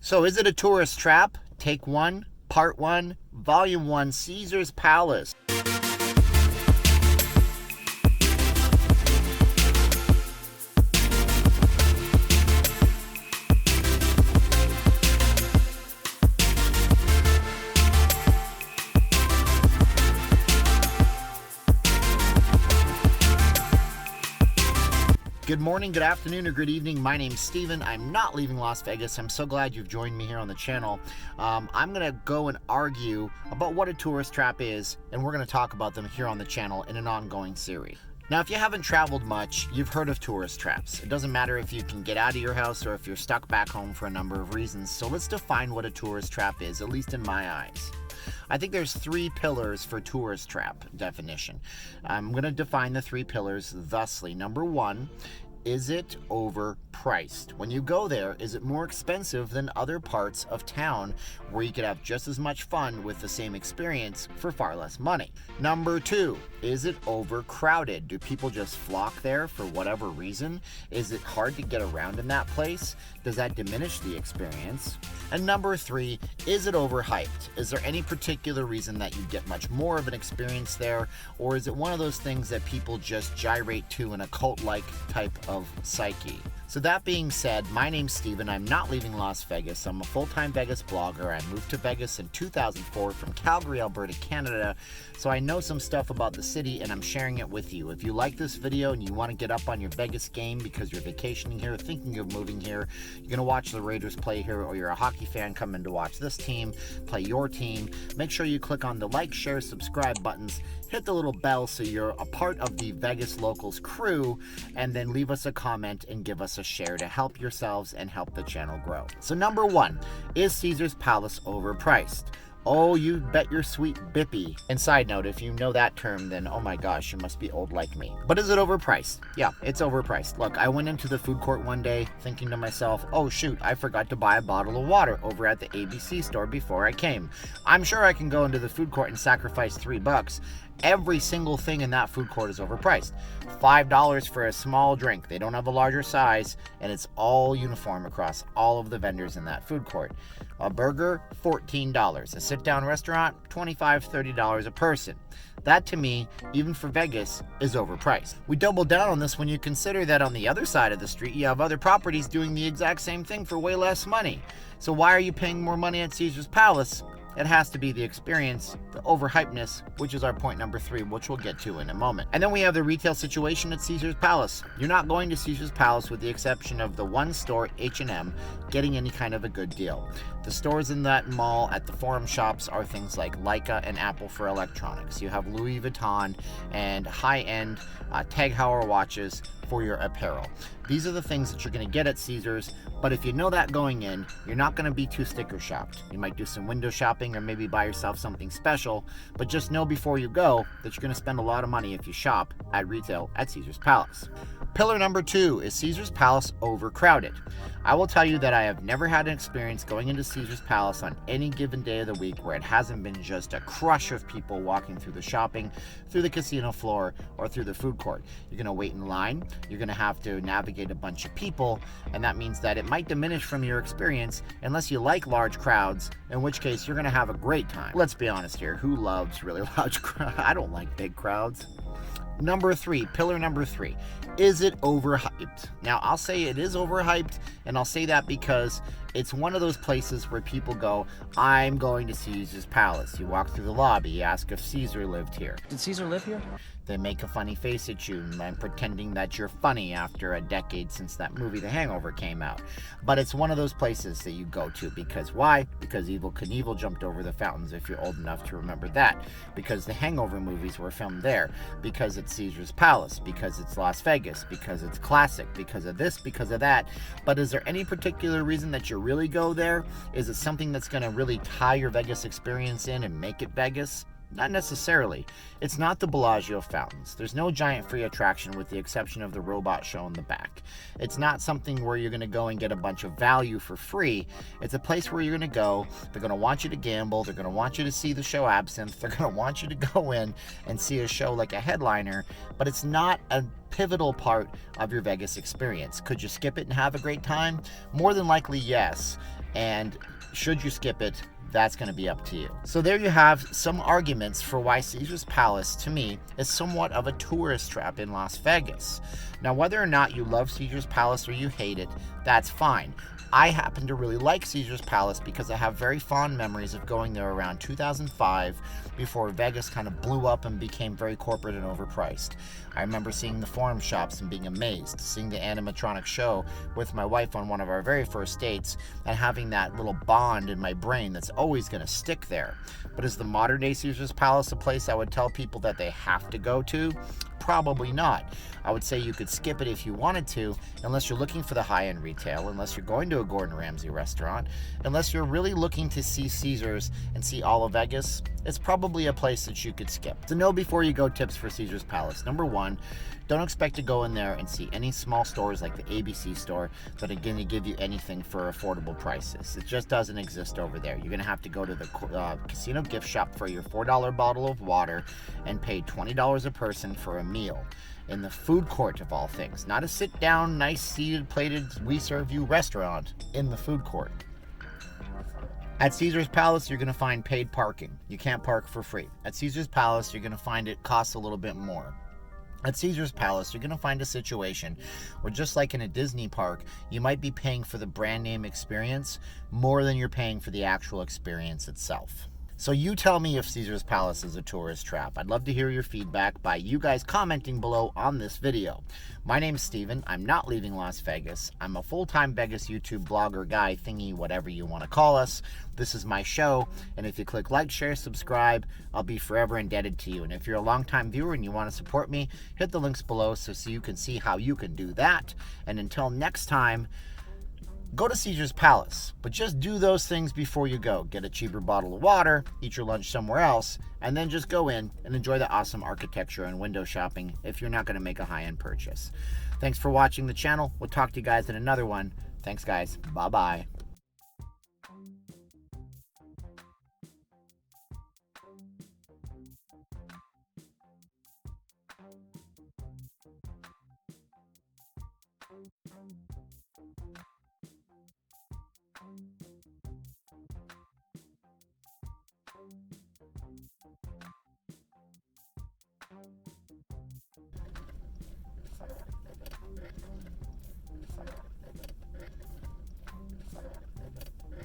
So is it a tourist trap? Take 1, Part 1, Volume 1, Caesar's Palace. Good morning, good afternoon, or good evening. My name's Steven. I'm not leaving Las Vegas. I'm so glad you've joined me here on the channel. I'm going to go and argue about what a tourist trap is, and we're going to talk about them here on the channel in an ongoing series. Now, if you haven't traveled much, you've heard of tourist traps. It doesn't matter if you can get out of your house or if you're stuck back home for a number of reasons. So let's define what a tourist trap is, at least in my eyes. I think there's 3 pillars for tourist trap definition. I'm going to define the 3 pillars thusly. Number 1, is it overpriced? When you go there, is it more expensive than other parts of town where you could have just as much fun with the same experience for far less money? Number 2, is it overcrowded? Do people just flock there for whatever reason? Is it hard to get around in that place? Does that diminish the experience? And number 3, is it overhyped? Is there any particular reason that you get much more of an experience there? Or is it one of those things that people just gyrate to in a cult-like type of psyche? So that being said, my name's Steven. I'm not leaving Las Vegas. I'm a full-time Vegas blogger. I moved to Vegas in 2004 from Calgary, Alberta, Canada. So I know some stuff about the city and I'm sharing it with you. If you like this video and you want to get up on your Vegas game because you're vacationing here, thinking of moving here, you're going to watch the Raiders play here, or you're a hockey fan coming to watch this team play your team, make sure you click on the like, share, subscribe buttons, hit the little bell so you're a part of the Vegas Locals crew, and then leave us a comment and give us a share to help yourselves and help the channel grow. So number 1, is Caesar's Palace overpriced? Oh, you bet your sweet bippy. And side note, if you know that term, then oh my gosh, you must be old like me. But is it overpriced? Yeah, it's overpriced. Look, I went into the food court one day thinking to myself, oh shoot, I forgot to buy a bottle of water over at the ABC store before I came. I'm sure I can go into the food court and sacrifice $3. Every single thing in that food court is overpriced. $5 for a small drink. They don't have a larger size, and it's all uniform across all of the vendors in that food court. A burger, $14. A sit-down restaurant, $25, $30 a person. That, to me, even for Vegas, is overpriced. We double down on this when you consider that on the other side of the street, you have other properties doing the exact same thing for way less money. So why are you paying more money at Caesar's Palace? It has to be the experience, the overhypeness, which is our point number 3, which we'll get to in a moment. And then we have the retail situation at Caesar's Palace. You're not going to Caesar's Palace with the exception of the one store, H&M, getting any kind of a good deal. The stores in that mall at the Forum shops are things like Leica and Apple for electronics. You have Louis Vuitton and high-end Tag Heuer watches for your apparel. These are the things that you're going to get at Caesar's, but if you know that going in, you're not going to be too sticker shocked. You might do some window shopping or maybe buy yourself something special, but just know before you go that you're going to spend a lot of money if you shop at retail at Caesar's Palace. Pillar number 2, is Caesar's Palace overcrowded? I will tell you that I have never had an experience going into Caesar's Palace on any given day of the week where it hasn't been just a crush of people walking through the shopping, through the casino floor, or through the food court. You're going to wait in line, you're going to have to navigate a bunch of people, and that means that it might diminish from your experience unless you like large crowds, in which case you're going to have a great time. Let's be honest here, who loves really large crowds? I don't like big crowds. Number 3, pillar number 3, is it overhyped? Now, I'll say it is overhyped, and I'll say that because it's one of those places where people go, I'm going to Caesar's Palace. You walk through the lobby, you ask if Caesar lived here. Did Caesar live here? They make a funny face at you and pretending that you're funny after a decade since that movie The Hangover came out. But it's one of those places that you go to because why? Because Evel Knievel jumped over the fountains, if you're old enough to remember that. Because the Hangover movies were filmed there. Because it's Caesar's Palace. Because it's Las Vegas. Because it's classic. Because of this, because of that. But is there any particular reason that you really go there? Is it something that's going to really tie your Vegas experience in and make it Vegas? Not necessarily. It's not the Bellagio fountains. There's no giant free attraction with the exception of the robot show in the back. It's not something where you're going to go and get a bunch of value for free. It's a place where you're going to go. They're going to want you to gamble. They're going to want you to see the show Absinthe. They're going to want you to go in and see a show like a headliner, but it's not a pivotal part of your Vegas experience. Could you skip it and have a great time? More than likely, yes. And should you skip it, that's going to be up to you. So there you have some arguments for why Caesar's Palace, to me, is somewhat of a tourist trap in Las Vegas. Now, whether or not you love Caesar's Palace or you hate it, that's fine. I happen to really like Caesar's Palace because I have very fond memories of going there around 2005, before Vegas kind of blew up and became very corporate and overpriced. I remember seeing the Forum shops and being amazed, seeing the animatronic show with my wife on one of our very first dates, and having that little bond in my brain that's always going to stick there. But is the modern day Caesar's Palace a place I would tell people that they have to go to? Probably not. I would say you could skip it if you wanted to, unless you're looking for the high-end retail, unless you're going to a Gordon Ramsay restaurant, unless you're really looking to see Caesars and see all of Vegas. It's probably a place that you could skip. So know before you go tips for Caesar's Palace. Number one, don't expect to go in there and see any small stores like the ABC store that are going to give you anything for affordable prices. It just doesn't exist over there. You're going to have to go to the casino gift shop for your $4 bottle of water and pay $20 a person for a meal in the food court of all things. Not a sit-down, nice seated, plated, we serve you restaurant, in the food court. At Caesar's Palace, you're going to find paid parking. You can't park for free. At Caesar's Palace, you're going to find it costs a little bit more. At Caesar's Palace, you're going to find a situation where, just like in a Disney park, you might be paying for the brand name experience more than you're paying for the actual experience itself. So you tell me if Caesar's Palace is a tourist trap. I'd love to hear your feedback by you guys commenting below on this video. My name's Steven. I'm not leaving Las Vegas. I'm a full-time Vegas YouTube blogger, guy, thingy, whatever you want to call us. This is my show, and if you click like, share, subscribe, I'll be forever indebted to you. And if you're a longtime viewer and you want to support me, hit the links below so you can see how you can do that. And until next time, go to Caesar's Palace, but just do those things before you go. Get a cheaper bottle of water, eat your lunch somewhere else, and then just go in and enjoy the awesome architecture and window shopping if you're not going to make a high-end purchase. Thanks for watching the channel. We'll talk to you guys in another one. Thanks, guys. Bye-bye.